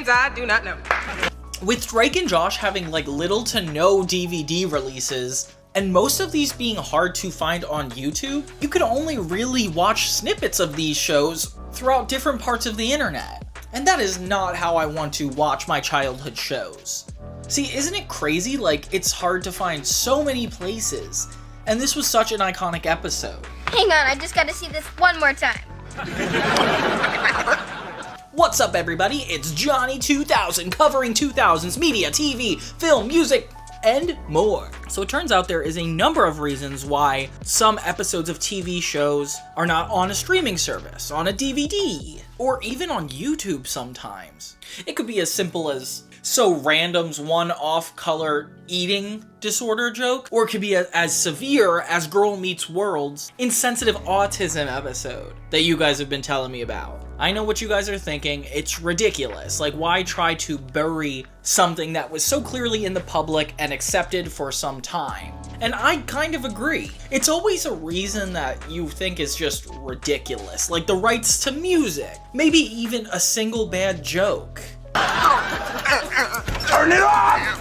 names I do not know. With Drake and Josh having like little to no DVD releases, and most of these being hard to find on YouTube, you can only really watch snippets of these shows throughout different parts of the internet. And that is not how I want to watch my childhood shows. See, isn't it crazy? Like, it's hard to find so many places, and this was such an iconic episode. Hang on, I just gotta see this one more time. What's up, everybody? It's Johnny 2000, covering 2000s media, TV, film, music, and more. So it turns out there is a number of reasons why some episodes of TV shows are not on a streaming service, on a DVD, or even on YouTube sometimes. It could be as simple as So Random's one-off color eating disorder joke, or it could be as severe as Girl Meets World's insensitive autism episode that you guys have been telling me about. I know what you guys are thinking. It's ridiculous. Like, why try to bury something that was so clearly in the public and accepted for some time? And I kind of agree. It's always a reason that you think is just ridiculous, like the rights to music, maybe even a single bad joke. Turn it off!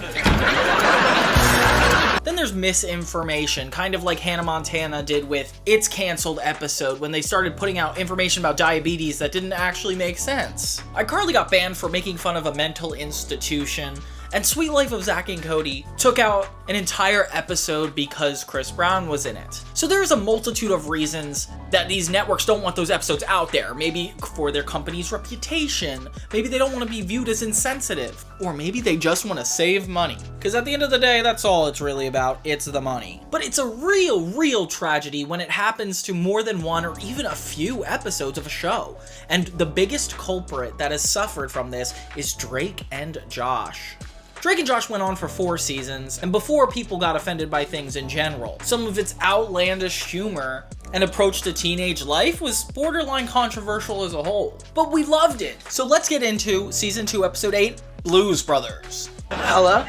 Then there's misinformation, kind of like Hannah Montana did with its canceled episode when they started putting out information about diabetes that didn't actually make sense. iCarly got banned for making fun of a mental institution, and Sweet Life of Zack and Cody took out an entire episode because Chris Brown was in it. So there's a multitude of reasons that these networks don't want those episodes out there. Maybe for their company's reputation, maybe they don't want to be viewed as insensitive, or maybe they just want to save money. Because at the end of the day, that's all it's really about, it's the money. But it's a real tragedy when it happens to more than one or even a few episodes of a show. And the biggest culprit that has suffered from this is Drake and Josh. Drake and Josh went on for 4 seasons, and before people got offended by things in general, some of its outlandish humor and approach to teenage life was borderline controversial as a whole. But we loved it! So let's get into Season 2, Episode 8, Blues Brothers. Hello?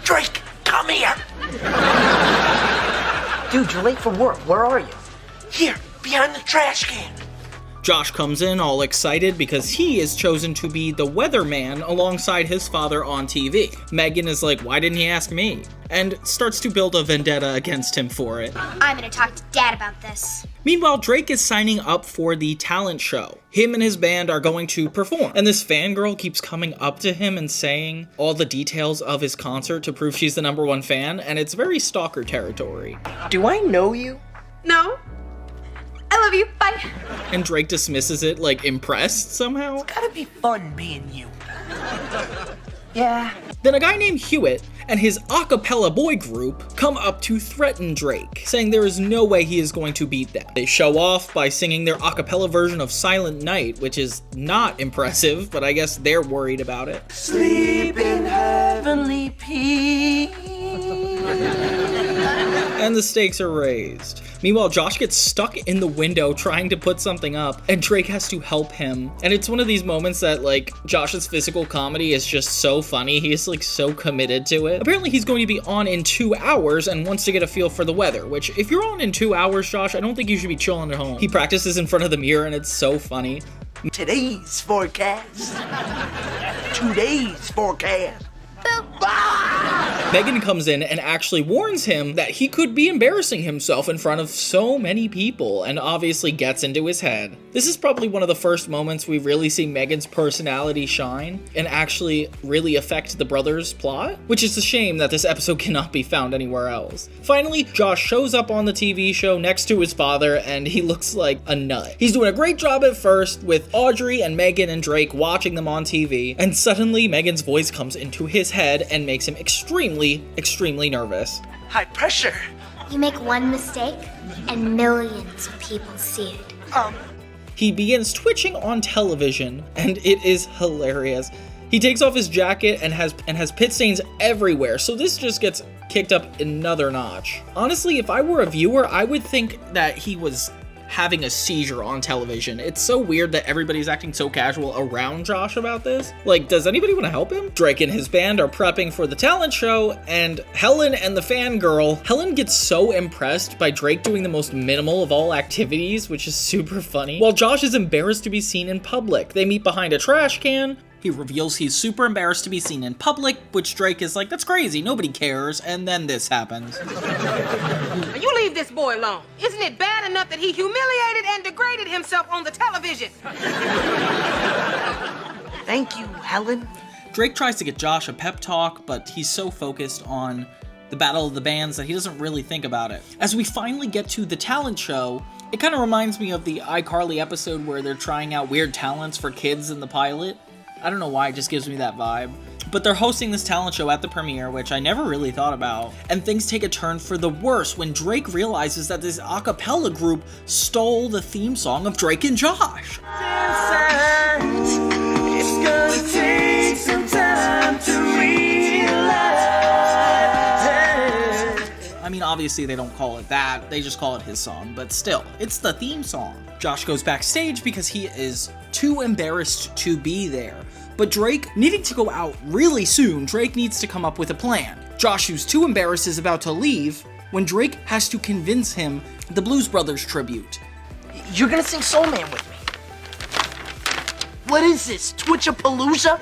Drake, come here! Dude, you're late for work. Where are you? Here, behind the trash can. Josh comes in all excited because he is chosen to be the weatherman alongside his father on TV. Megan is like, why didn't he ask me? And starts to build a vendetta against him for it. I'm gonna talk to Dad about this. Meanwhile, Drake is signing up for the talent show. Him and his band are going to perform, and this fangirl keeps coming up to him and saying all the details of his concert to prove she's the #1 fan, and it's very stalker territory. Do I know you? No. I love you. Bye. And Drake dismisses it, like impressed somehow. It's gotta be fun being you. Yeah. Then a guy named Hewitt and his a cappella boy group come up to threaten Drake, saying there is no way he is going to beat them. They show off by singing their a cappella version of Silent Night, which is not impressive, but I guess they're worried about it. Sleep in heavenly peace. And the stakes are raised. Meanwhile, Josh gets stuck in the window trying to put something up, and Drake has to help him. And it's one of these moments that, like, Josh's physical comedy is just so funny. He's, like, so committed to it. Apparently, he's going to be on in 2 hours and wants to get a feel for the weather, which, if you're on in 2 hours, Josh, I don't think you should be chilling at home. He practices in front of the mirror, and it's so funny. Today's forecast. Today's forecast. Megan comes in and actually warns him that he could be embarrassing himself in front of so many people, and obviously gets into his head. This is probably one of the first moments we really see Megan's personality shine and actually really affect the brothers' plot, which is a shame that this episode cannot be found anywhere else. Finally, Josh shows up on the TV show next to his father, and he looks like a nut. He's doing a great job at first with Audrey and Megan and Drake watching them on TV, and suddenly Megan's voice comes into his head and makes him extremely nervous. High pressure. You make one mistake, and millions of people see it. He begins twitching on television, and it is hilarious. He takes off his jacket and has pit stains everywhere, so this just gets kicked up another notch. Honestly, if I were a viewer, I would think that he was having a seizure on television. It's so weird that everybody's acting so casual around Josh about this. Like, does anybody want to help him? Drake and his band are prepping for the talent show, and Helen and the fangirl. Helen gets so impressed by Drake doing the most minimal of all activities, which is super funny, while Josh is embarrassed to be seen in public. They meet behind a trash can, He reveals he's super embarrassed to be seen in public, which Drake is like, that's crazy, nobody cares, and then this happens. You leave this boy alone. Isn't it bad enough that he humiliated and degraded himself on the television? Thank you, Helen. Drake tries to get Josh a pep talk, but he's so focused on the battle of the bands that he doesn't really think about it. As we finally get to the talent show, it kind of reminds me of the iCarly episode where they're trying out weird talents for kids in the pilot. I don't know why, it just gives me that vibe. But they're hosting this talent show at the premiere, which I never really thought about. And things take a turn for the worse when Drake realizes that this a cappella group stole the theme song of Drake and Josh. It's gonna take some time to realize. I mean, obviously they don't call it that, they just call it his song, but still, it's the theme song. Josh goes backstage because he is too embarrassed to be there. But Drake, needing to go out really soon, Drake needs to come up with a plan. Josh, who's too embarrassed, is about to leave when Drake has to convince him the Blues Brothers tribute. You're gonna sing Soul Man with me. What is this, Twitch-a-palooza?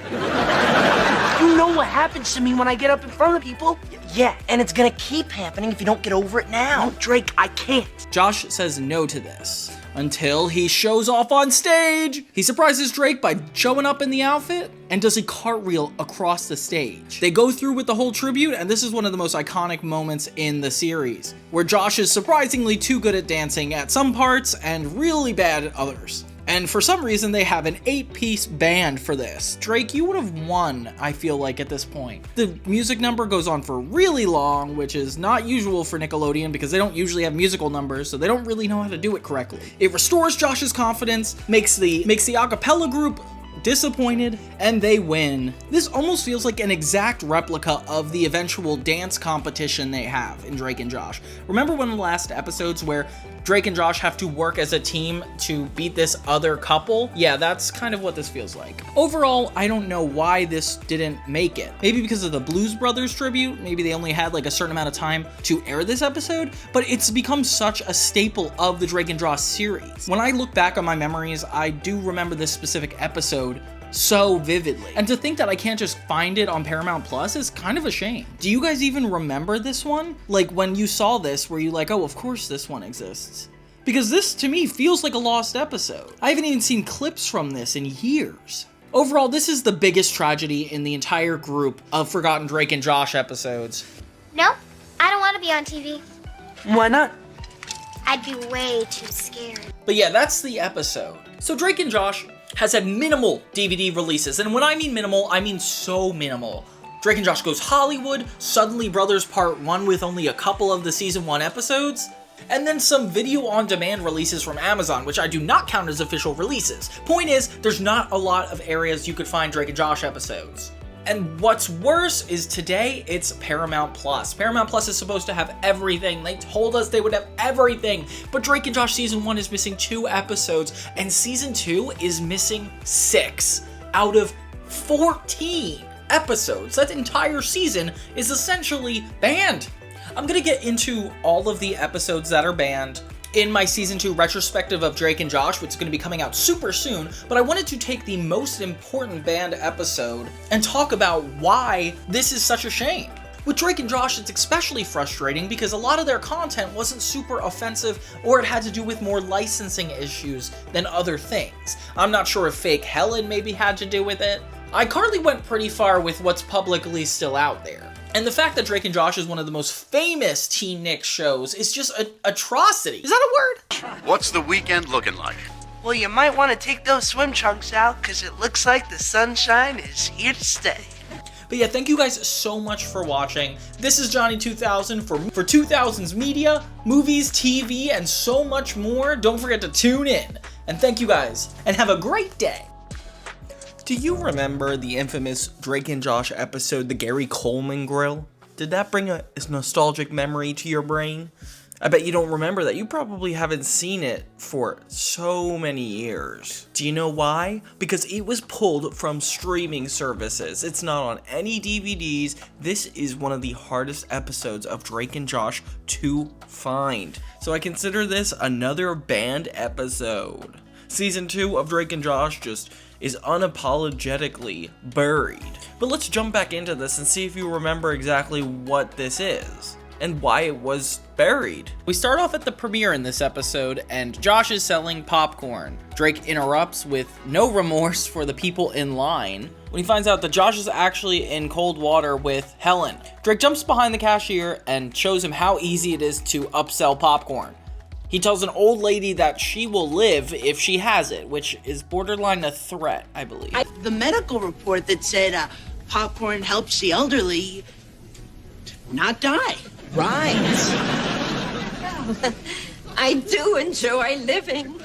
You know what happens to me when I get up in front of people. Yeah, and it's gonna keep happening if you don't get over it now. No, Drake, I can't. Josh says no to this, until he shows off on stage. He surprises Drake by showing up in the outfit and does a cartwheel across the stage. They go through with the whole tribute, and this is one of the most iconic moments in the series, where Josh is surprisingly too good at dancing at some parts and really bad at others. And for some reason, they have an 8-piece band for this. Drake, you would have won, I feel like, at this point. The music number goes on for really long, which is not usual for Nickelodeon because they don't usually have musical numbers, so they don't really know how to do it correctly. It restores Josh's confidence, makes the a cappella group disappointed, and they win. This almost feels like an exact replica of the eventual dance competition they have in Drake and Josh. Remember one of the last episodes where Drake and Josh have to work as a team to beat this other couple? Yeah, that's kind of what this feels like. Overall, I don't know why this didn't make it. Maybe because of the Blues Brothers tribute, maybe they only had like a certain amount of time to air this episode, but it's become such a staple of the Drake and Josh series. When I look back on my memories, I do remember this specific episode so vividly. And to think that I can't just find it on Paramount Plus is kind of a shame. Do you guys even remember this one? Like when you saw this, were you like, oh, of course this one exists? Because this to me feels like a lost episode. I haven't even seen clips from this in years. Overall, this is the biggest tragedy in the entire group of Forgotten Drake and Josh episodes. Nope, I don't want to be on TV. Why not? I'd be way too scared. But yeah, that's the episode. So Drake and Josh has had minimal DVD releases, and when I mean minimal, I mean so minimal. Drake and Josh Goes Hollywood, Suddenly Brothers Part 1 with only a couple of the Season 1 episodes, and then some video-on-demand releases from Amazon, which I do not count as official releases. Point is, there's not a lot of areas you could find Drake and Josh episodes. And what's worse is today, it's Paramount Plus. Paramount Plus is supposed to have everything. They told us they would have everything. But Drake and Josh Season 1 is missing 2 episodes, and Season 2 is missing 6 out of 14 episodes. That entire season is essentially banned. I'm gonna get into all of the episodes that are banned in my Season 2 retrospective of Drake and Josh, which is going to be coming out super soon, but I wanted to take the most important banned episode and talk about why this is such a shame. With Drake and Josh, it's especially frustrating because a lot of their content wasn't super offensive, or it had to do with more licensing issues than other things. I'm not sure if fake Helen maybe had to do with it. iCarly went pretty far with what's publicly still out there. And the fact that Drake and Josh is one of the most famous TeenNick shows is just an atrocity. Is that a word? What's the weekend looking like? Well, you might want to take those swim trunks out, because it looks like the sunshine is here to stay. But yeah, thank you guys so much for watching. This is Johnny 2000 for 2000's media, movies, TV, and so much more. Don't forget to tune in. And thank you guys, and have a great day. Do you remember the infamous Drake and Josh episode, The Gary Coleman Grill? Did that bring a nostalgic memory to your brain? I bet you don't remember that. You probably haven't seen it for so many years. Do you know why? Because it was pulled from streaming services. It's not on any DVDs. This is one of the hardest episodes of Drake and Josh to find. So I consider this another banned episode. Season 2 of Drake and Josh just is unapologetically buried. But let's jump back into this and see if you remember exactly what this is and why it was buried. We start off at the premiere in this episode, and Josh is selling popcorn. Drake interrupts with no remorse for the people in line when he finds out that Josh is actually in cold water with Helen. Drake jumps behind the cashier and shows him how easy it is to upsell popcorn. He tells an old lady that she will live if she has it, which is borderline a threat, I believe. The medical report that said popcorn helps the elderly not die. Right. I do enjoy living.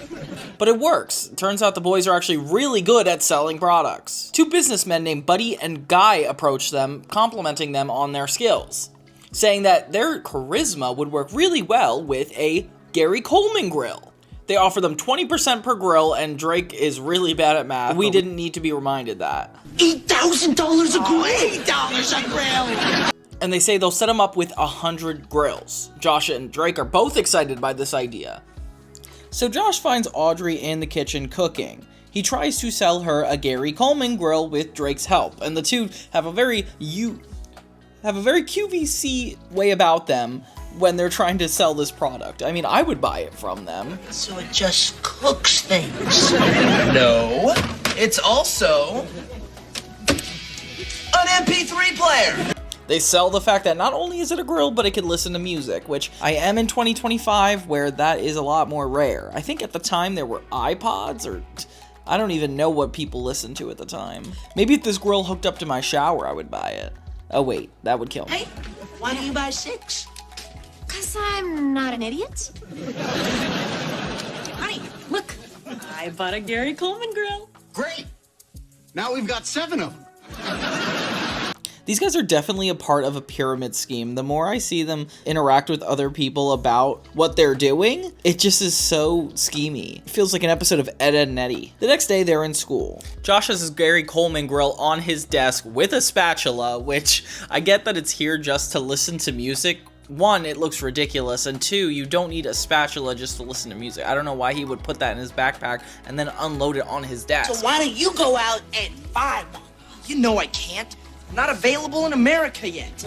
But it works. Turns out the boys are actually really good at selling products. Two businessmen named Buddy and Guy approach them, complimenting them on their skills, saying that their charisma would work really well with a Gary Coleman grill. They offer them 20% per grill, and Drake is really bad at math. We didn't need to be reminded that. $8,000 a grill! $8 a grill! And they say they'll set him up with 100 grills. Josh and Drake are both excited by this idea. So Josh finds Audrey in the kitchen cooking. He tries to sell her a Gary Coleman grill with Drake's help, and the two have a very QVC way about them when they're trying to sell this product. I mean, I would buy it from them. So it just cooks things. No, it's also an MP3 player. They sell the fact that not only is it a grill, but it can listen to music, which I am in 2025, where that is a lot more rare. I think at the time there were iPods, or I don't even know what people listened to at the time. Maybe if this grill hooked up to my shower, I would buy it. Oh wait, that would kill me. Hey, why do you buy 6? 'Cause I'm not an idiot. Hi, look. I bought a Gary Coleman grill. Great. Now we've got 7 of them. These guys are definitely a part of a pyramid scheme. The more I see them interact with other people about what they're doing, it just is so schemy. It feels like an episode of Ed, Edd n Eddy. The next day, they're in school. Josh has his Gary Coleman grill on his desk with a spatula, which I get that it's here just to listen to music. One, it looks ridiculous, and two, you don't need a spatula just to listen to music. I don't know why he would put that in his backpack and then unload it on his desk. So why don't you go out and buy one? You know I can't. Not available in America yet.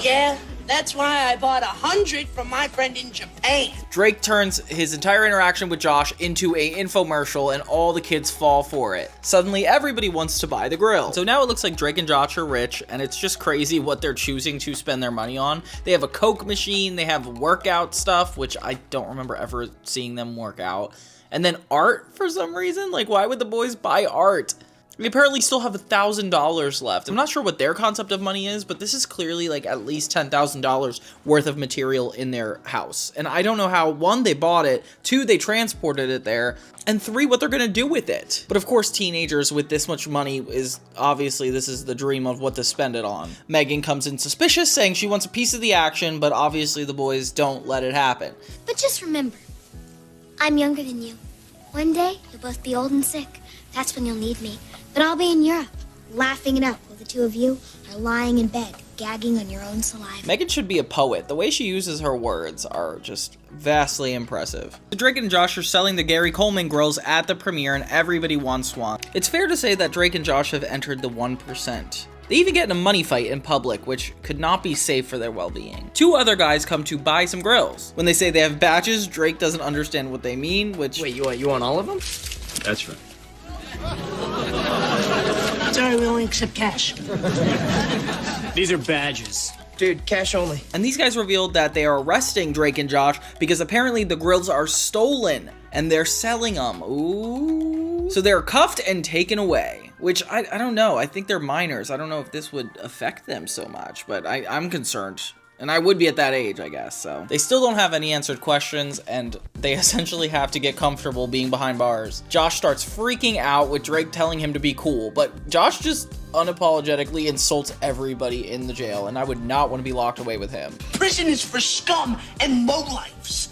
Yeah, that's why I bought 100 from my friend in Japan. Drake turns his entire interaction with Josh into an infomercial, and all the kids fall for it. Suddenly, everybody wants to buy the grill. So now it looks like Drake and Josh are rich, and it's just crazy what they're choosing to spend their money on. They have a Coke machine, they have workout stuff, which I don't remember ever seeing them work out. And then art for some reason? Like, why would the boys buy art? They apparently still have $1,000 left. I'm not sure what their concept of money is, but this is clearly like at least $10,000 worth of material in their house. And I don't know how, 1, they bought it, 2, they transported it there, and 3, what they're gonna do with it. But of course, teenagers with this much money is obviously, this is the dream of what to spend it on. Megan comes in suspicious, saying she wants a piece of the action, but obviously the boys don't let it happen. But just remember, I'm younger than you. One day, you'll both be old and sick. That's when you'll need me. But I'll be in Europe, laughing it up while the two of you are lying in bed, gagging on your own saliva. Megan should be a poet. The way she uses her words are just vastly impressive. Drake and Josh are selling the Gary Coleman grills at the premiere, and everybody wants one. It's fair to say that Drake and Josh have entered the 1%. They even get in a money fight in public, which could not be safe for their well-being. 2 other guys come to buy some grills. When they say they have badges, Drake doesn't understand what they mean, which... Wait, you want all of them? That's right. Sorry, we only accept cash. These are badges. Dude, cash only. And these guys revealed that they are arresting Drake and Josh because apparently the grills are stolen and they're selling them. Ooh. So they're cuffed and taken away, which I don't know. I think they're minors. I don't know if this would affect them so much, but I'm concerned. And I would be at that age, I guess, so. They still don't have any answered questions, and they essentially have to get comfortable being behind bars. Josh starts freaking out with Drake telling him to be cool, but Josh just unapologetically insults everybody in the jail, and I would not want to be locked away with him. Prison is for scum and lowlifes.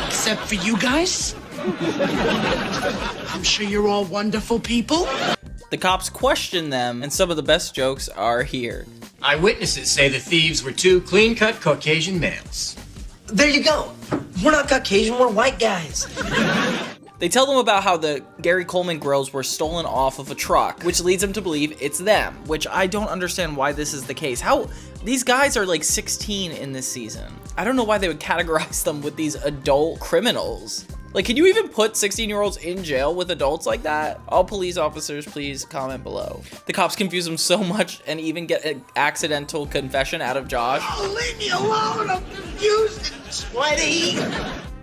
Except for you guys. I'm sure you're all wonderful people. The cops question them, and some of the best jokes are here. Eyewitnesses say the thieves were two clean-cut Caucasian males. There you go. We're not Caucasian, we're white guys. They tell them about how the Gary Coleman grills were stolen off of a truck, which leads them to believe it's them, which I don't understand why this is the case. How these guys are like 16 in this season. I don't know why they would categorize them with these adult criminals. Like, can you even put 16-year-olds in jail with adults like that? All police officers, please comment below. The cops confuse him so much and even get an accidental confession out of Josh. Oh, leave me alone. I'm confused and sweaty.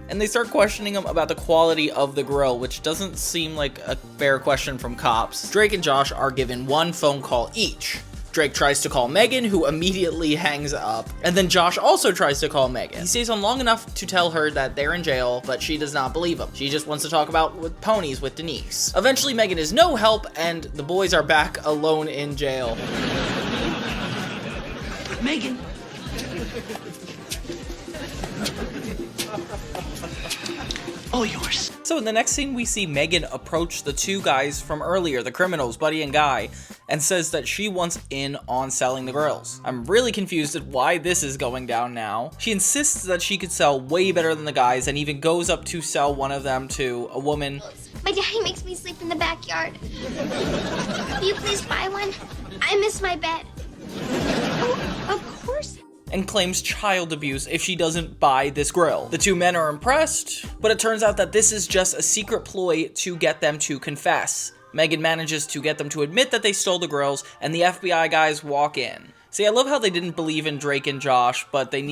And they start questioning him about the quality of the grill, which doesn't seem like a fair question from cops. Drake and Josh are given one phone call each. Drake tries to call Megan, who immediately hangs up, and then Josh also tries to call Megan. He stays on long enough to tell her that they're in jail, but she does not believe him. She just wants to talk about with ponies with Denise. Eventually, Megan is no help, and the boys are back alone in jail. Megan. All yours. So in the next scene, we see Megan approach the two guys from earlier, the criminals, Buddy and Guy, and says that she wants in on selling the grills. I'm really confused at why this is going down now. She insists that she could sell way better than the guys and even goes up to sell one of them to a woman. My daddy makes me sleep in the backyard. Will you please buy one? I miss my bed. Oh, of course. And claims child abuse if she doesn't buy this grill. The two men are impressed, but it turns out that this is just a secret ploy to get them to confess. Megan manages to get them to admit that they stole the grills, and the FBI guys walk in. See, I love how they didn't believe in Drake and Josh, but they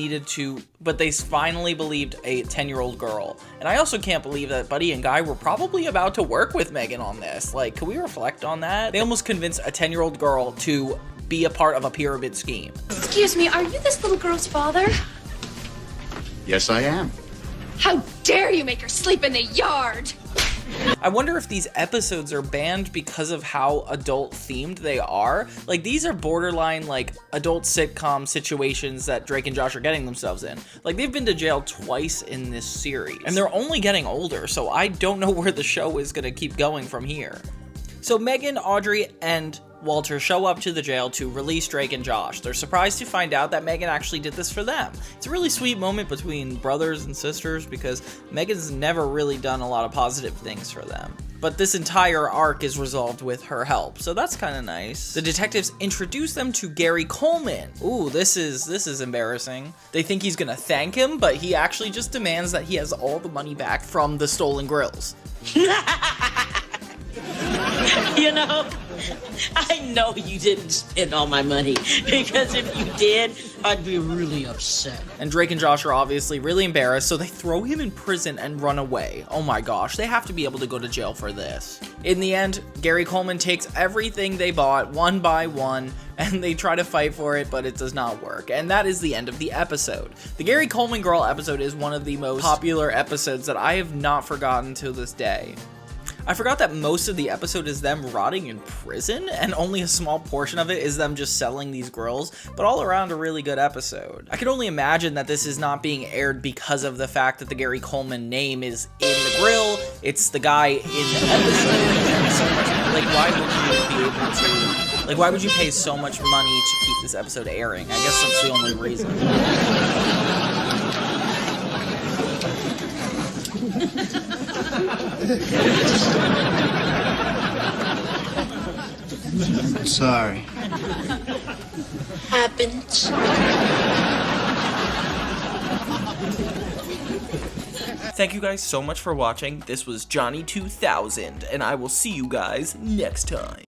finally believed a 10-year-old girl. And I also can't believe that Buddy and Guy were probably about to work with Megan on this. Like, can we reflect on that? They almost convinced a 10-year-old girl to be a part of a pyramid scheme. Excuse me, are you this little girl's father? Yes, I am. How dare you make her sleep in the yard? I wonder if these episodes are banned because of how adult themed they are. Like, these are borderline like adult sitcom situations that Drake and Josh are getting themselves in. Like, they've been to jail twice in this series, and they're only getting older, so I don't know where the show is gonna keep going from here. So Megan, Audrey, and Walter show up to the jail to release Drake and Josh. They're surprised to find out that Megan actually did this for them. It's a really sweet moment between brothers and sisters because Megan's never really done a lot of positive things for them. But this entire arc is resolved with her help, so that's kind of nice. The detectives introduce them to Gary Coleman. Ooh, this is embarrassing. They think he's gonna thank him, but he actually just demands that he has all the money back from the stolen grills. You know, I know you didn't spend all my money, because if you did, I'd be really upset. And Drake and Josh are obviously really embarrassed, so they throw him in prison and run away. Oh my gosh, they have to be able to go to jail for this. In the end, Gary Coleman takes everything they bought one by one, and they try to fight for it, but it does not work. And that is the end of the episode. The Gary Coleman Girl episode is one of the most popular episodes that I have not forgotten to this day. I forgot that most of the episode is them rotting in prison, and only a small portion of it is them just selling these grills, but all around a really good episode. I can only imagine that this is not being aired because of the fact that the Gary Coleman name is in the grill, it's the guy in the episode, and so much, like, why would you be able to, like, why would you pay so much money to keep this episode airing? I guess that's the only reason. Sorry. Happens. Thank you guys so much for watching. This was Johnny 2000, and I will see you guys next time.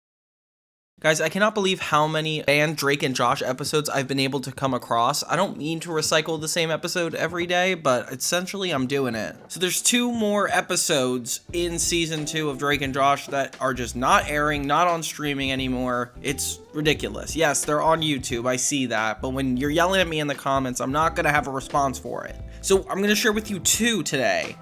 Guys, I cannot believe how many banned Drake and Josh episodes I've been able to come across. I don't mean to recycle the same episode every day, but essentially I'm doing it. So there's 2 more episodes in season 2 of Drake and Josh that are just not airing, not on streaming anymore. It's ridiculous. Yes, they're on YouTube, I see that, but when you're yelling at me in the comments, I'm not gonna have a response for it. So I'm gonna share with you 2 today.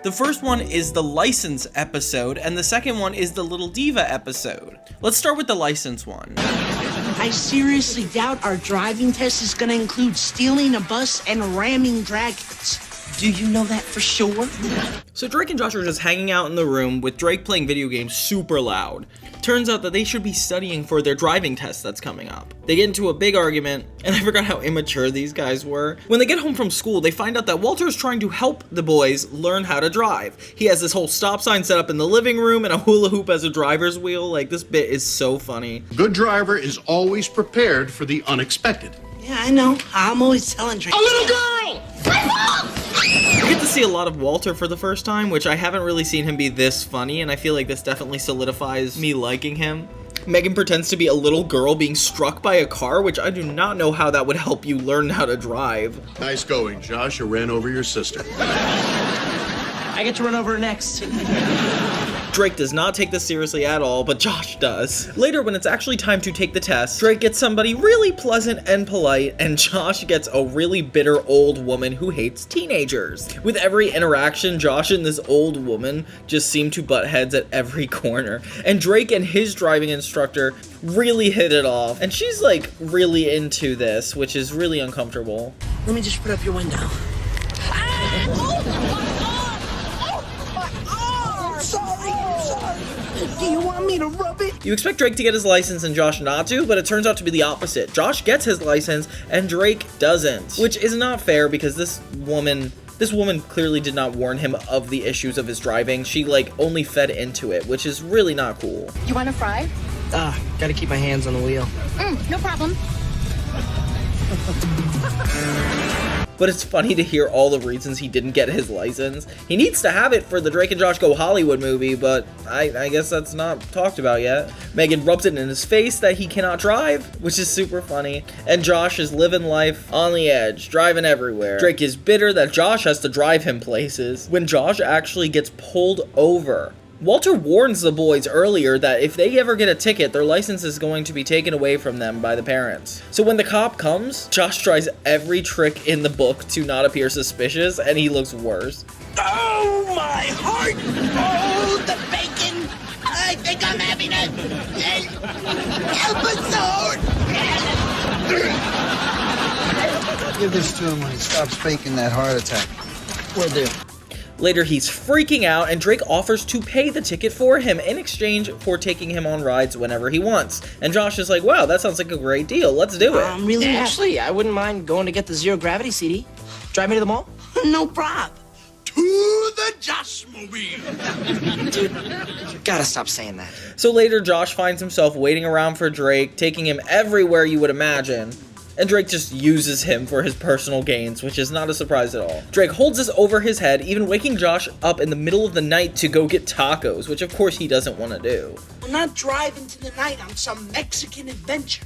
The first one is the license episode, and the second one is the Little Diva episode. Let's start with the license one. I seriously doubt our driving test is gonna include stealing a bus and ramming dragons. Do you know that for sure? So Drake and Josh are just hanging out in the room with Drake playing video games super loud. Turns out that they should be studying for their driving test that's coming up. They get into a big argument, and I forgot how immature these guys were. When they get home from school, they find out that Walter is trying to help the boys learn how to drive. He has this whole stop sign set up in the living room and a hula hoop as a driver's wheel. Like, this bit is so funny. A good driver is always prepared for the unexpected. Yeah, I know. I'm always telling Drake. A little girl! We get to see a lot of Walter for the first time, which I haven't really seen him be this funny, and I feel like this definitely solidifies me liking him. Megan pretends to be a little girl being struck by a car, which I do not know how that would help you learn how to drive. Nice going, Josh. You ran over your sister. I get to run over her next. Drake does not take this seriously at all, but Josh does. Later, when it's actually time to take the test, Drake gets somebody really pleasant and polite, and Josh gets a really bitter old woman who hates teenagers. With every interaction, Josh and this old woman just seem to butt heads at every corner, and Drake and his driving instructor really hit it off, and she's like really into this, which is really uncomfortable. Let me just put up your window. Do you want me to rub it? You expect Drake to get his license and Josh not to, but it turns out to be the opposite. Josh gets his license and Drake doesn't, which is not fair because this woman clearly did not warn him of the issues of his driving. She like only fed into it, which is really not cool. You want to fry? Gotta keep my hands on the wheel. No problem. But it's funny to hear all the reasons he didn't get his license. He needs to have it for the Drake and Josh Go Hollywood movie, but I guess that's not talked about yet. Megan rubs it in his face that he cannot drive, which is super funny. And Josh is living life on the edge, driving everywhere. Drake is bitter that Josh has to drive him places when Josh actually gets pulled over. Walter warns the boys earlier that if they ever get a ticket, their license is going to be taken away from them by the parents. So when the cop comes, Josh tries every trick in the book to not appear suspicious, and he looks worse. Oh, my heart! Oh, the bacon! I think I'm having a episode! Give this to him when he stops faking that heart attack. Will do. Later, he's freaking out, and Drake offers to pay the ticket for him in exchange for taking him on rides whenever he wants. And Josh is like, wow, that sounds like a great deal. Let's do it. Really? Actually, I wouldn't mind going to get the zero gravity CD. Drive me to the mall? No prob. To the Josh-mobile. Dude, you gotta stop saying that. So later, Josh finds himself waiting around for Drake, taking him everywhere you would imagine. And Drake just uses him for his personal gains, which is not a surprise at all. Drake holds this over his head, even waking Josh up in the middle of the night to go get tacos, which of course he doesn't want to do. I'm not driving to the night on some Mexican adventure.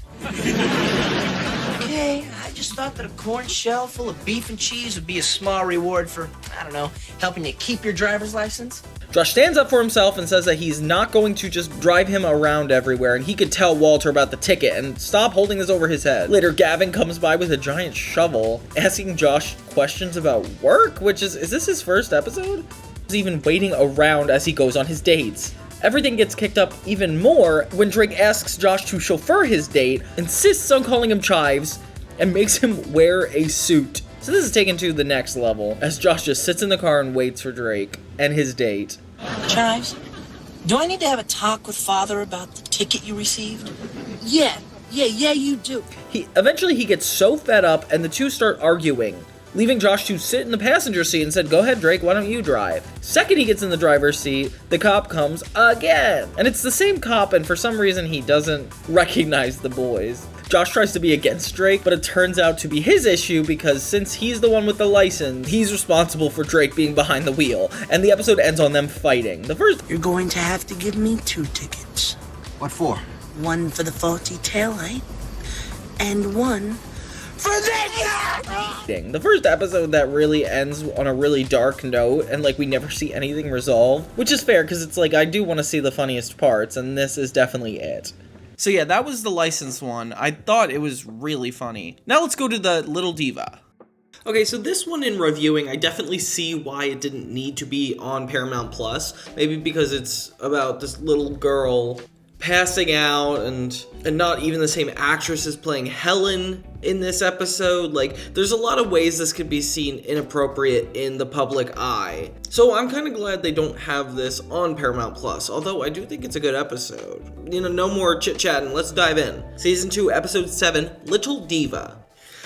Okay, I just thought that a corn shell full of beef and cheese would be a small reward for, I don't know, helping you keep your driver's license. Josh stands up for himself and says that he's not going to just drive him around everywhere, and he could tell Walter about the ticket and stop holding this over his head. Later, Gavin comes by with a giant shovel, asking Josh questions about work, which is this his first episode? He's even waiting around as he goes on his dates. Everything gets kicked up even more when Drake asks Josh to chauffeur his date, insists on calling him Chives, and makes him wear a suit. So this is taken to the next level, as Josh just sits in the car and waits for Drake and his date. Chives, do I need to have a talk with Father about the ticket you received? Yeah, you do. Eventually he gets so fed up and the two start arguing, leaving Josh to sit in the passenger seat and said, go ahead Drake, why don't you drive? Second he gets in the driver's seat, the cop comes again. And it's the same cop, and for some reason he doesn't recognize the boys. Josh tries to be against Drake, but it turns out to be his issue because since he's the one with the license, he's responsible for Drake being behind the wheel, and the episode ends on them fighting. You're going to have to give me 2 tickets. What for? One for the faulty taillight, and one for this! The first episode that really ends on a really dark note, and like we never see anything resolve, which is fair because it's like I do want to see the funniest parts, and this is definitely it. So yeah, that was the licensed one. I thought it was really funny. Now let's go to the Little Diva. Okay, so this one in reviewing, I definitely see why it didn't need to be on Paramount Plus. Maybe because it's about this little girl passing out, and not even the same actress is playing Helen in this episode. Like, there's a lot of ways this could be seen inappropriate in the public eye. So I'm kind of glad they don't have this on Paramount Plus, although I do think it's a good episode. You know, no more chit-chatting, let's dive in. Season 2, Episode 7, Little Diva.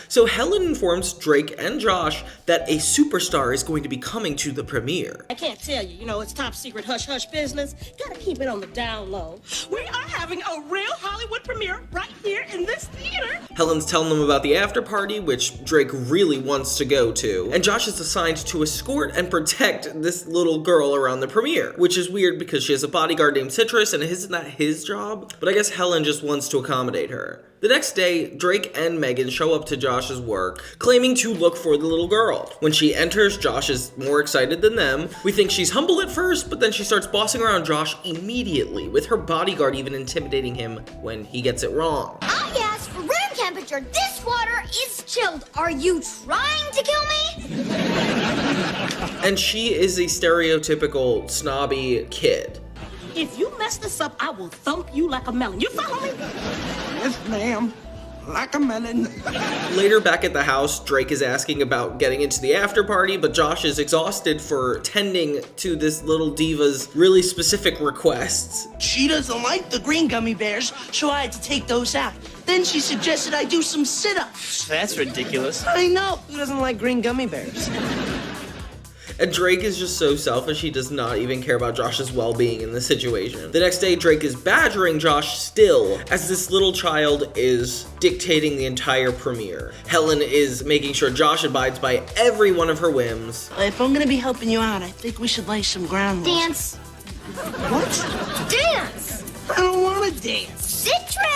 So Helen informs Drake and Josh that a superstar is going to be coming to the premiere. I can't tell you, it's top secret hush-hush business. Gotta keep it on the down low. We are having a real Hollywood premiere right here in this theater. Helen's telling them about the after party, which Drake really wants to go to, and Josh is assigned to escort and protect this little girl around the premiere, which is weird because she has a bodyguard named Citrus, and isn't that his job? But I guess Helen just wants to accommodate her. The next day, Drake and Megan show up to Josh's work, claiming to look for the little girl. When she enters, Josh is more excited than them. We think she's humble at first, but then she starts bossing around Josh immediately, with her bodyguard even intimidating him when he gets it wrong. I asked for room temperature. This water is chilled. Are you trying to kill me? And she is a stereotypical snobby kid. If you mess this up, I will thump you like a melon. You follow me? Yes, ma'am. Like a melon. Later back at the house, Drake is asking about getting into the after party, but Josh is exhausted for tending to this little diva's really specific requests. She doesn't like the green gummy bears, so I had to take those out. Then she suggested I do some sit-ups. That's ridiculous. I know. Who doesn't like green gummy bears? And Drake is just so selfish, he does not even care about Josh's well-being in this situation. The next day, Drake is badgering Josh still, as this little child is dictating the entire premiere. Helen is making sure Josh abides by every one of her whims. If I'm gonna be helping you out, I think we should lay some ground rules. Dance. What? Dance. I don't wanna dance. Citrus.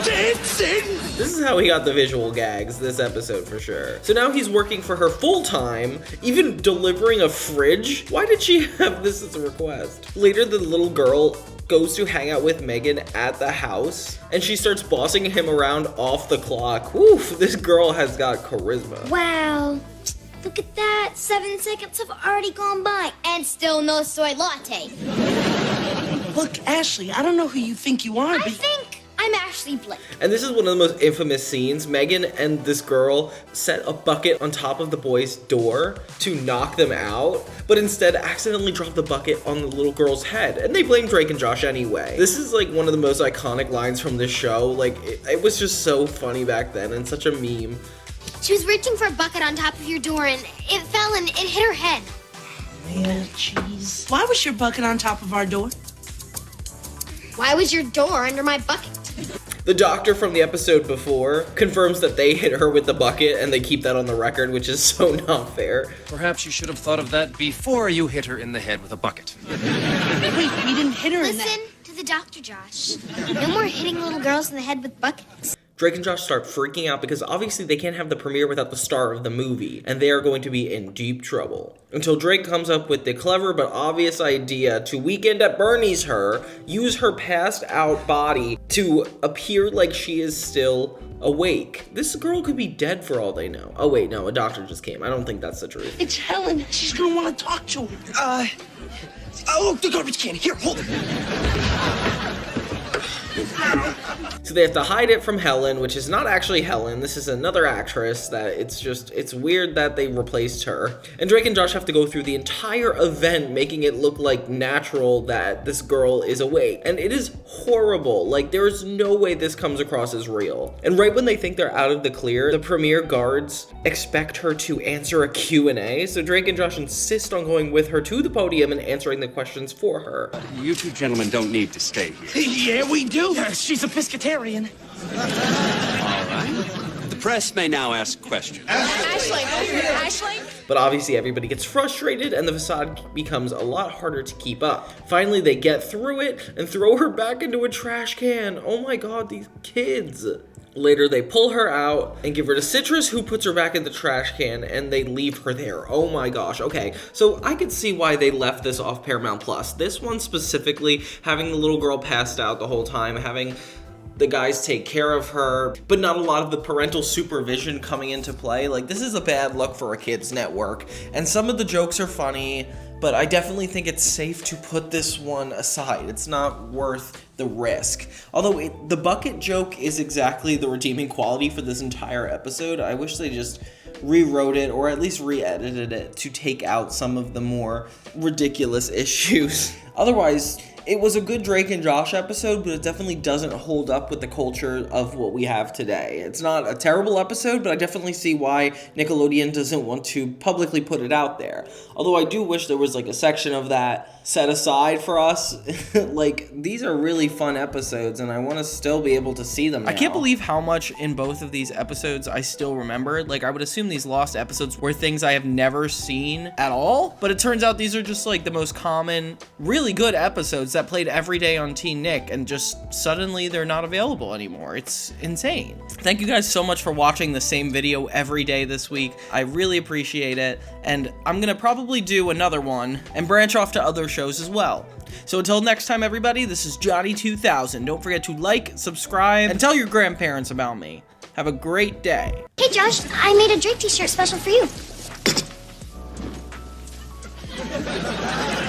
Dancing! This is how he got the visual gags this episode for sure. So now he's working for her full time, even delivering a fridge? Why did she have this as a request? Later, the little girl goes to hang out with Megan at the house, and she starts bossing him around off the clock. Woof, this girl has got charisma. Wow. Look at that. 7 seconds have already gone by, and still no soy latte. Look, Ashley, I don't know who you think you are, I but... think I'm Ashley Blake. And this is one of the most infamous scenes. Megan and this girl set a bucket on top of the boy's door to knock them out, but instead accidentally dropped the bucket on the little girl's head. And they blame Drake and Josh anyway. This is like one of the most iconic lines from this show. Like, it was just so funny back then and such a meme. She was reaching for a bucket on top of your door, and it fell and it hit her head. Yeah, jeez. Why was your bucket on top of our door? Why was your door under my bucket? The doctor from the episode before confirms that they hit her with the bucket, and they keep that on the record, which is so not fair. Perhaps you should have thought of that before you hit her in the head with a bucket. Wait, we didn't hit her in that. Listen to the doctor, Josh. No more hitting little girls in the head with buckets. Drake and Josh start freaking out because obviously they can't have the premiere without the star of the movie, and they are going to be in deep trouble. Until Drake comes up with the clever but obvious idea to Weekend at Bernie's her, use her passed out body to appear like she is still awake. This girl could be dead for all they know. Oh wait, no, a doctor just came. I don't think that's the truth. It's Helen. She's gonna want to talk to her. Oh, the garbage can. Here, hold it. So they have to hide it from Helen, which is not actually Helen. This is another actress that it's weird that they replaced her. And Drake and Josh have to go through the entire event making it look like natural that this girl is awake. And it is horrible. Like, there is no way this comes across as real. And right when they think they're out of the clear, the premiere guards expect her to answer a Q&A. So Drake and Josh insist on going with her to the podium and answering the questions for her. You two gentlemen don't need to stay here. Yeah, we do. She's a pescatarian. All right. The press may now ask questions. Ashley? But obviously everybody gets frustrated and the facade becomes a lot harder to keep up. Finally, they get through it and throw her back into a trash can. Oh my god, these kids. Later, they pull her out and give her to Citrus, who puts her back in the trash can, and they leave her there. Oh my gosh. Okay, so I could see why they left this off Paramount Plus. This one specifically, having the little girl passed out the whole time, having the guys take care of her, but not a lot of the parental supervision coming into play. Like, this is a bad look for a kids network. And some of the jokes are funny, but I definitely think it's safe to put this one aside. It's not worth the risk. Although the bucket joke is exactly the redeeming quality for this entire episode. I wish they just rewrote it or at least re-edited it to take out some of the more ridiculous issues. Otherwise, it was a good Drake and Josh episode, but it definitely doesn't hold up with the culture of what we have today. It's not a terrible episode, but I definitely see why Nickelodeon doesn't want to publicly put it out there. Although I do wish there was like a section of that set aside for us. Like, these are really fun episodes, and I want to still be able to see them now. I can't believe how much in both of these episodes I still remember. Like, I would assume these lost episodes were things I have never seen at all, but it turns out these are just like the most common, really good episodes that played every day on TeenNick, and just suddenly they're not available anymore. It's insane. Thank you guys so much for watching the same video every day this week. I really appreciate it, and I'm gonna probably do another one and branch off to other shows as well. So until next time, everybody, this is Johnny2000. Don't forget to like, subscribe, and tell your grandparents about me. Have a great day. Hey, Josh, I made a Drake t-shirt special for you.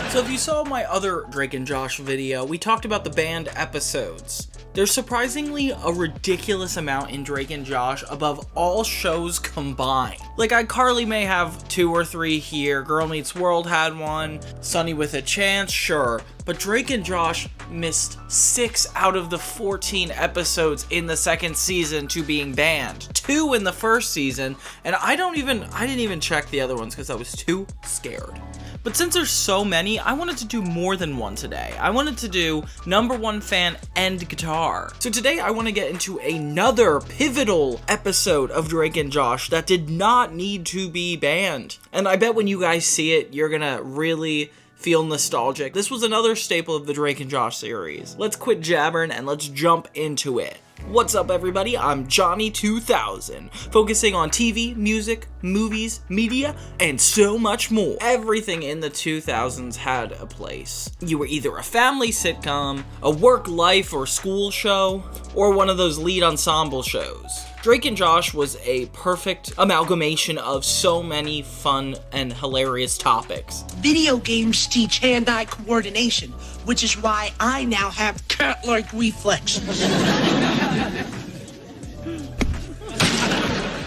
So if you saw my other Drake and Josh video, we talked about the band episodes. There's surprisingly a ridiculous amount in Drake and Josh above all shows combined. Like, iCarly may have 2 or 3 here, Girl Meets World had one, Sunny with a Chance, sure, but Drake and Josh missed 6 out of the 14 episodes in the second season to being banned. 2 in the first season, and I didn't even check the other ones because I was too scared. But since there's so many, I wanted to do more than one today. I wanted to do number 1 fan and guitar. So today I want to get into another pivotal episode of Drake and Josh that did not need to be banned. And I bet when you guys see it, you're gonna really feel nostalgic. This was another staple of the Drake and Josh series. Let's quit jabbering and let's jump into it. What's up, everybody? I'm Johnny2000, focusing on TV, music, movies, media, and so much more. Everything in the 2000s had a place. You were either a family sitcom, a work life or school show, or one of those lead ensemble shows. Drake and Josh was a perfect amalgamation of so many fun and hilarious topics. Video games teach hand-eye coordination, which is why I now have cat-like reflexes.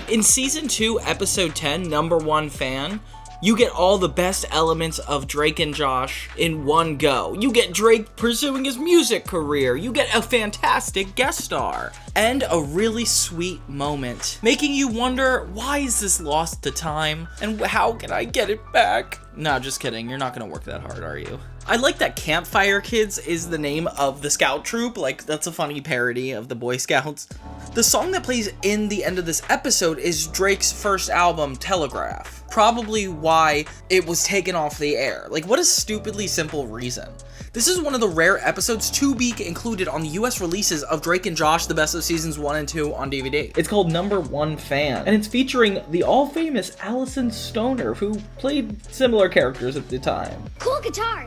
In Season 2, Episode 10, Number 1 Fan, you get all the best elements of Drake and Josh in one go. You get Drake pursuing his music career, you get a fantastic guest star, and a really sweet moment, making you wonder, why is this lost to time, and how can I get it back? No, just kidding, you're not gonna work that hard, are you? I like that Campfire Kids is the name of the scout troop, like that's a funny parody of the Boy Scouts. The song that plays in the end of this episode is Drake's first album, Telegraph. Probably why it was taken off the air. Like, what a stupidly simple reason. This is one of the rare episodes to be included on the US releases of Drake and Josh, the best of seasons 1 and 2 on DVD. It's called Number 1 Fan, and it's featuring the all-famous Alyson Stoner, who played similar characters at the time. Cool guitar.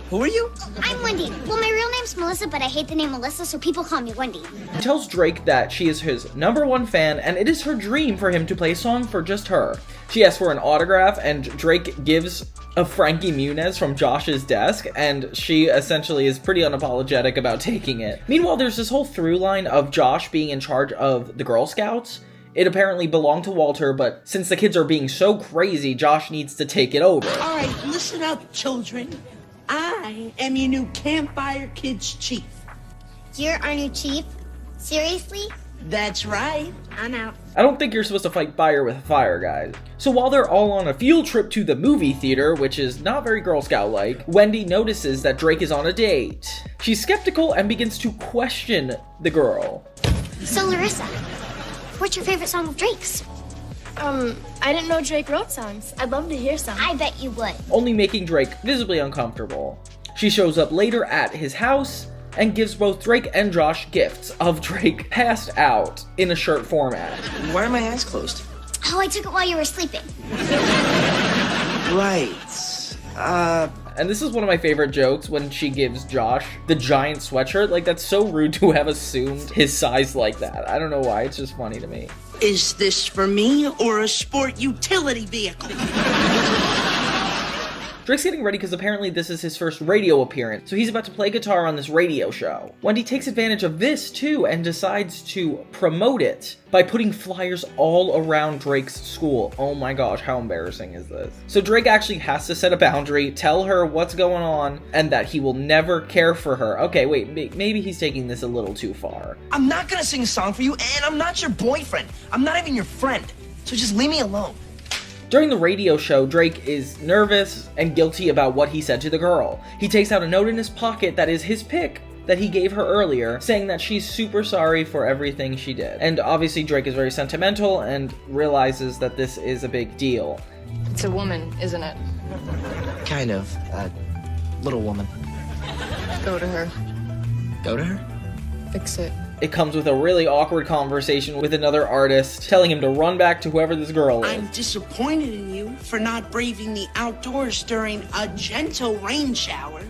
Who are you? I'm Wendy. Well, my real name's Melissa, but I hate the name Melissa, so people call me Wendy. She tells Drake that she is his number 1 fan, and it is her dream for him to play a song for just her. She asks for an autograph, and Drake gives a Frankie Muniz from Josh's desk, and she essentially is pretty unapologetic about taking it. Meanwhile, there's this whole through line of Josh being in charge of the Girl Scouts. It apparently belonged to Walter, but since the kids are being so crazy, Josh needs to take it over. All right, listen up, children. I am your new Campfire Kids chief. You're our new chief? Seriously? That's right. I'm out. I don't think you're supposed to fight fire with fire, guys. So while they're all on a field trip to the movie theater, which is not very Girl Scout-like, Wendy notices that Drake is on a date. She's skeptical and begins to question the girl. So, Larissa, what's your favorite song of Drake's? I didn't know Drake wrote songs. I'd love to hear some. I bet you would. Only making Drake visibly uncomfortable. She shows up later at his house and gives both Drake and Josh gifts of Drake passed out in a shirt format. Why are my eyes closed? Oh, I took it while you were sleeping. Right. And this is one of my favorite jokes when she gives Josh the giant sweatshirt. Like, that's so rude to have assumed his size like that. I don't know why, it's just funny to me. Is this for me or a sport utility vehicle? Drake's getting ready because apparently this is his first radio appearance, so he's about to play guitar on this radio show. Wendy takes advantage of this too and decides to promote it by putting flyers all around Drake's school. Oh my gosh, how embarrassing is this? So Drake actually has to set a boundary, tell her what's going on, and that he will never care for her. Okay, wait, maybe he's taking this a little too far. I'm not gonna sing a song for you, and I'm not your boyfriend. I'm not even your friend. So just leave me alone. During the radio show, Drake is nervous and guilty about what he said to the girl. He takes out a note in his pocket that is his pic that he gave her earlier, saying that she's super sorry for everything she did. And obviously Drake is very sentimental and realizes that this is a big deal. It's a woman, isn't it? Kind of. Little woman. Go to her. Go to her? Fix it. It comes with a really awkward conversation with another artist, telling him to run back to whoever this girl is. I'm disappointed in you for not braving the outdoors during a gentle rain shower.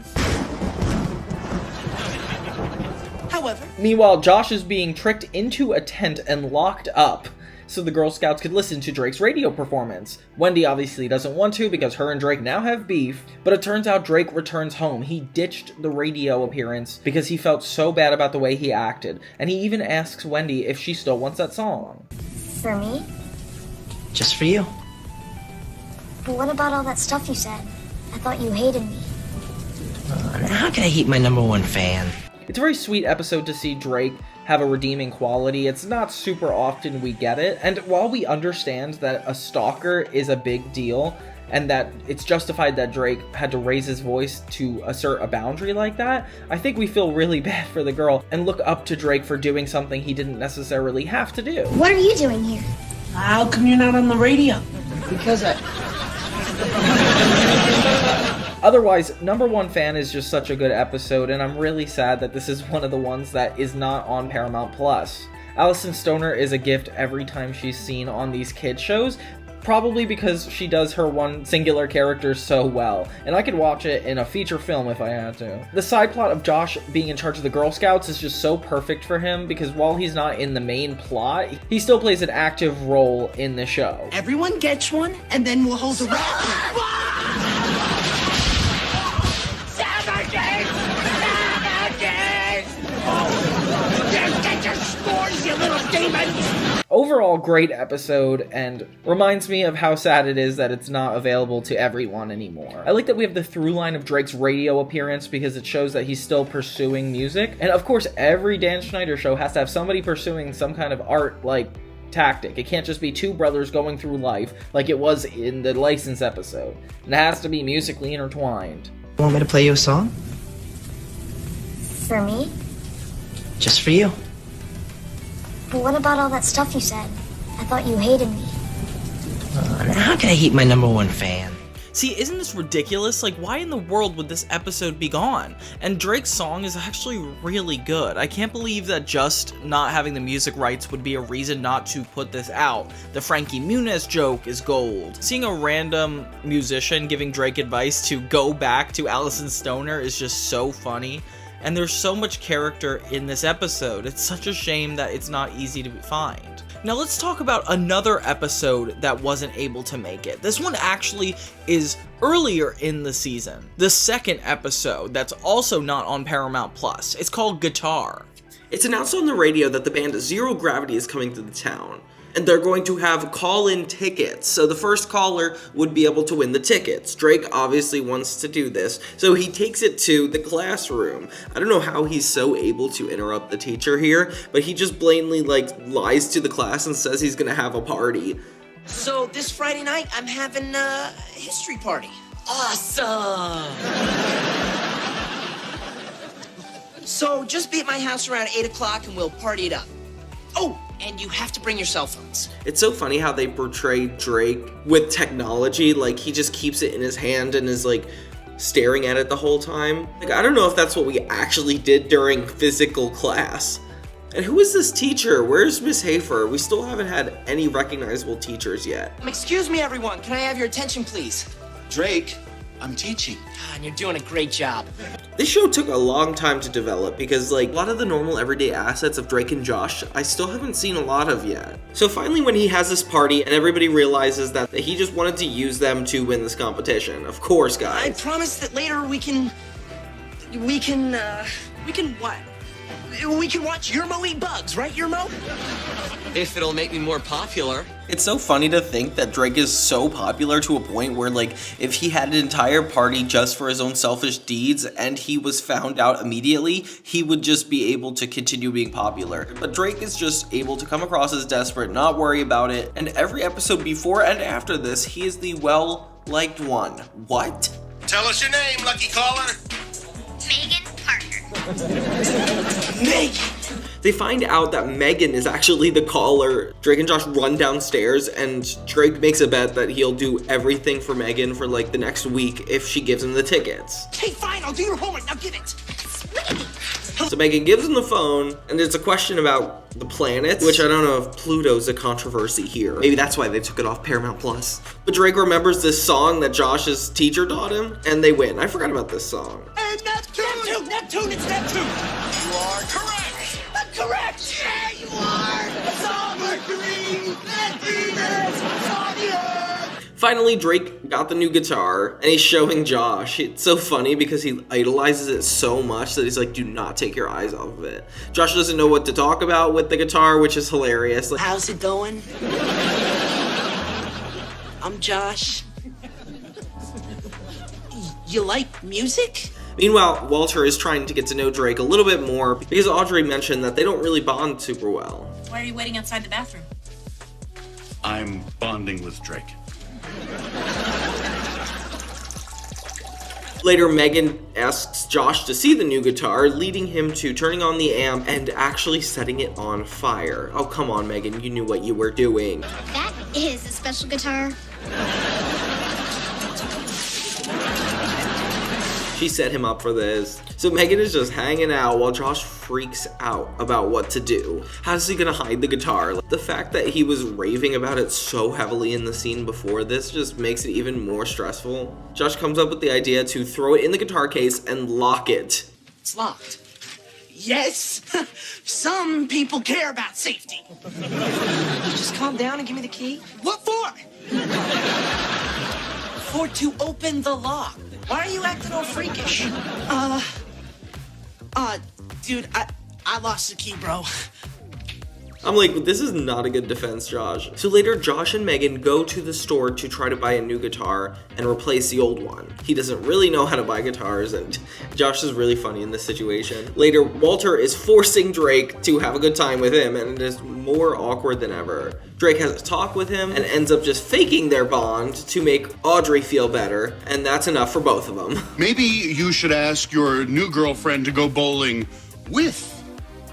However, meanwhile, Josh is being tricked into a tent and locked up so the Girl Scouts could listen to Drake's radio performance. Wendy obviously doesn't want to because her and Drake now have beef, but it turns out Drake returns home. He ditched the radio appearance because he felt so bad about the way he acted, and he even asks Wendy if she still wants that song. For me? Just for you. But what about all that stuff you said? I thought you hated me. How can I hate my #1 fan? It's a very sweet episode to see Drake have a redeeming quality. It's not super often we get it, and while we understand that a stalker is a big deal, and that it's justified that Drake had to raise his voice to assert a boundary like that, I think we feel really bad for the girl and look up to Drake for doing something he didn't necessarily have to do. What are you doing here? how come you're not on the radio? Because I... Otherwise, #1 Fan is just such a good episode, and I'm really sad that this is one of the ones that is not on Paramount+. Alyson Stoner is a gift every time she's seen on these kid shows, probably because she does her one singular character so well, and I could watch it in a feature film if I had to. The side plot of Josh being in charge of the Girl Scouts is just so perfect for him, because while he's not in the main plot, he still plays an active role in the show. Everyone gets one, and then we'll hold a rally. Overall, great episode, and reminds me of how sad it is that it's not available to everyone anymore. I like that we have the through line of Drake's radio appearance because it shows that he's still pursuing music. And of course, every Dan Schneider show has to have somebody pursuing some kind of art-like tactic. It can't just be two brothers going through life like it was in the License episode. It has to be musically intertwined. Want me to play you a song? For me? Just for you. But what about all that stuff you said? I thought you hated me. How can I hate my #1 fan? See, isn't this ridiculous? Like, why in the world would this episode be gone? And Drake's song is actually really good. I can't believe that just not having the music rights would be a reason not to put this out. The Frankie Muniz joke is gold. Seeing a random musician giving Drake advice to go back to Alyson Stoner is just so funny. And there's so much character in this episode. It's such a shame that it's not easy to find. Now let's talk about another episode that wasn't able to make it. This one actually is earlier in the season. The second episode that's also not on Paramount+. It's called Guitar. It's announced on the radio that the band Zero Gravity is coming to the town, and they're going to have call-in tickets, so the first caller would be able to win the tickets. Drake obviously wants to do this, so he takes it to the classroom. I don't know how he's so able to interrupt the teacher here, but he just blatantly lies to the class and says he's gonna have a party. So this Friday night, I'm having a history party. Awesome! So just be at my house around 8 o'clock and we'll party it up. Oh, and you have to bring your cell phones. It's so funny how they portray Drake with technology, like he just keeps it in his hand and is like staring at it the whole time. Like, I don't know if that's what we actually did during physical class. And who is this teacher? Where's Miss Hafer? We still haven't had any recognizable teachers yet. Excuse me, everyone. Can I have your attention, please? Drake, I'm teaching. And you're doing a great job. This show took a long time to develop because like a lot of the normal everyday assets of Drake and Josh, I still haven't seen a lot of yet. So finally when he has this party and everybody realizes that he just wanted to use them to win this competition. Of course, guys. I promise that later we can what? We can watch Yermo eat bugs, right, Yermo? If it'll make me more popular. It's so funny to think that Drake is so popular to a point where, like, if he had an entire party just for his own selfish deeds and he was found out immediately, he would just be able to continue being popular. But Drake is just able to come across as desperate, not worry about it, and every episode before and after this, he is the well-liked one. What? Tell us your name, lucky caller. Megan Parker. Megan! They find out that Megan is actually the caller. Drake and Josh run downstairs and Drake makes a bet that he'll do everything for Megan for like the next week if she gives him the tickets. Hey, fine, I'll do your homework. Now get it. So Megan gives him the phone and there's a question about the planets, which I don't know if Pluto's a controversy here. Maybe that's why they took it off Paramount Plus. But Drake remembers this song that Josh's teacher taught him and they win. I forgot about this song. And Neptune! Neptune, it's Neptune! You are correct! Correct! Yeah, you are! It's all Mercury! And Venus! It's on the Earth! Finally, Drake got the new guitar and he's showing Josh. It's so funny because he idolizes it so much that he's like, do not take your eyes off of it. Josh doesn't know what to talk about with the guitar, which is hilarious. Like, How's it going? I'm Josh. You like music? meanwhile, Walter is trying to get to know Drake a little bit more because Audrey mentioned that they don't really bond super well. Why are you waiting outside the bathroom? I'm bonding with Drake. Later, Megan asks Josh to see the new guitar, leading him to turning on the amp and actually setting it on fire. Oh, come on, Megan, you knew what you were doing. That is a special guitar. She set him up for this. So Megan is just hanging out while Josh freaks out about what to do. How's he gonna hide the guitar? The fact that he was raving about it so heavily in the scene before this just makes it even more stressful. Josh comes up with the idea to throw it in the guitar case and lock it. It's locked. Yes! Some people care about safety. You just calm down and give me the key. What for? For to open the lock. Why are you acting all freakish? Dude, I lost the key, bro. I'm like, this is not a good defense, Josh. So later, Josh and Megan go to the store to try to buy a new guitar and replace the old one. He doesn't really know how to buy guitars, and Josh is really funny in this situation. Later, Walter is forcing Drake to have a good time with him, and it is more awkward than ever. Drake has a talk with him and ends up just faking their bond to make Audrey feel better, and that's enough for both of them. Maybe you should ask your new girlfriend to go bowling with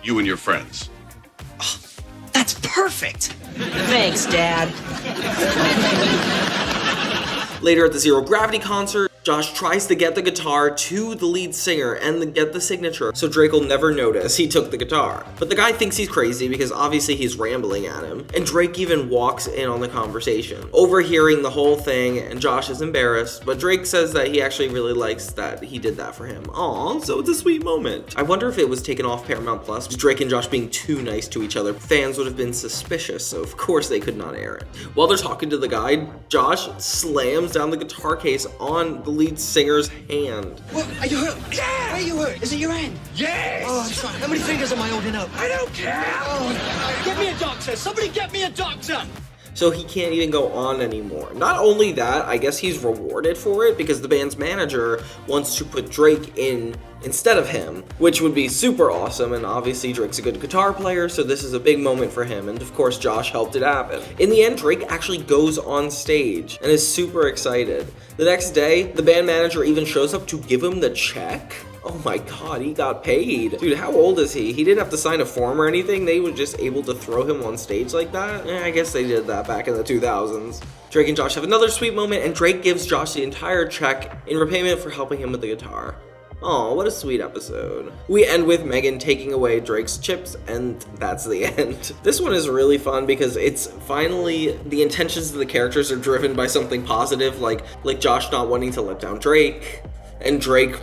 you and your friends. That's perfect. Thanks, Dad. Later at the Zero Gravity concert, Josh tries to get the guitar to the lead singer and get the signature so Drake will never notice he took the guitar. But the guy thinks he's crazy because obviously he's rambling at him, and Drake even walks in on the conversation, overhearing the whole thing, and Josh is embarrassed, but Drake says that he actually really likes that he did that for him. Aww, so it's a sweet moment. I wonder if it was taken off Paramount Plus, Drake and Josh being too nice to each other. Fans would have been suspicious, so of course they could not air it. While they're talking to the guy, Josh slams down the guitar case on the lead singer's hand. What? Are you hurt? Yeah! Are you hurt? Is it your hand? Yes! Oh, I'm sorry. How many fingers am I holding up? I don't care! Oh. Get me a doctor! Somebody get me a doctor! So he can't even go on anymore. Not only that, I guess he's rewarded for it because the band's manager wants to put Drake in instead of him, which would be super awesome, and obviously Drake's a good guitar player, so this is a big moment for him, and of course Josh helped it happen. In the end, Drake actually goes on stage and is super excited. The next day, the band manager even shows up to give him the check. Oh my god, he got paid. Dude, how old is he? He didn't have to sign a form or anything. They were just able to throw him on stage like that? I guess they did that back in the 2000s. Drake and Josh have another sweet moment, and Drake gives Josh the entire check in repayment for helping him with the guitar. Aw, what a sweet episode. We end with Megan taking away Drake's chips, and that's the end. This one is really fun because it's finally, the intentions of the characters are driven by something positive, like Josh not wanting to let down Drake, and Drake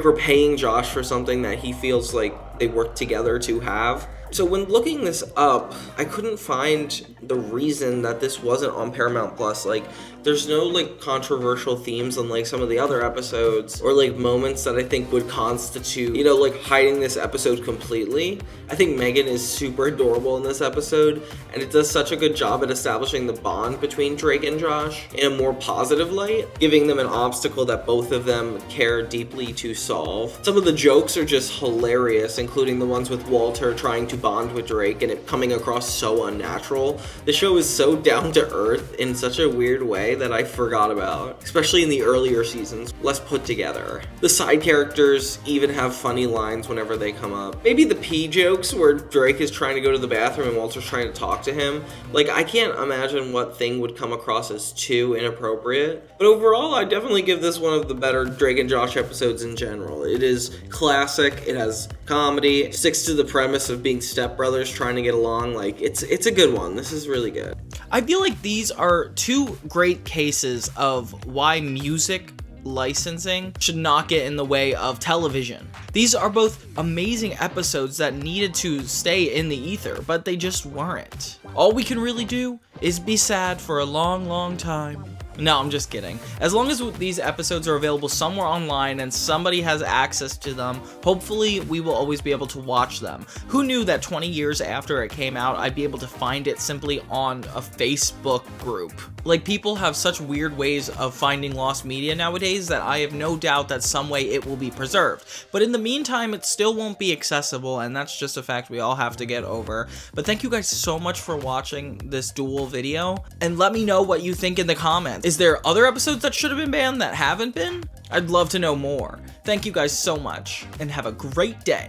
repaying Josh for something that he feels like they worked together to have. So when looking this up, I couldn't find the reason that this wasn't on Paramount Plus. Like, there's no like controversial themes on like some of the other episodes, or like moments that I think would constitute, you know, like hiding this episode completely. I think Megan is super adorable in this episode, and it does such a good job at establishing the bond between Drake and Josh in a more positive light, giving them an obstacle that both of them care deeply to solve. Some of the jokes are just hilarious, including the ones with Walter trying to bond with Drake and it coming across so unnatural. The show is so down to earth in such a weird way that I forgot about, especially in the earlier seasons, less put together. The side characters even have funny lines whenever they come up. Maybe the pee jokes where Drake is trying to go to the bathroom and Walter's trying to talk to him. Like, I can't imagine what thing would come across as too inappropriate. But overall, I definitely give this one of the better Drake and Josh episodes in general. It is classic, it has comedy, sticks to the premise of being stepbrothers trying to get along. Like, it's a good one. This is really good. I feel like these are two great cases of why music licensing should not get in the way of television. These are both amazing episodes that needed to stay in the ether, but they just weren't. All we can really do is be sad for a long, long time. No, I'm just kidding. As long as these episodes are available somewhere online and somebody has access to them, hopefully we will always be able to watch them. Who knew that 20 years after it came out, I'd be able to find it simply on a Facebook group? Like, people have such weird ways of finding lost media nowadays that I have no doubt that some way it will be preserved. But in the meantime, it still won't be accessible, and that's just a fact we all have to get over. But thank you guys so much for watching this dual video, and let me know what you think in the comments. Is there other episodes that should have been banned that haven't been? I'd love to know more. Thank you guys so much, and have a great day.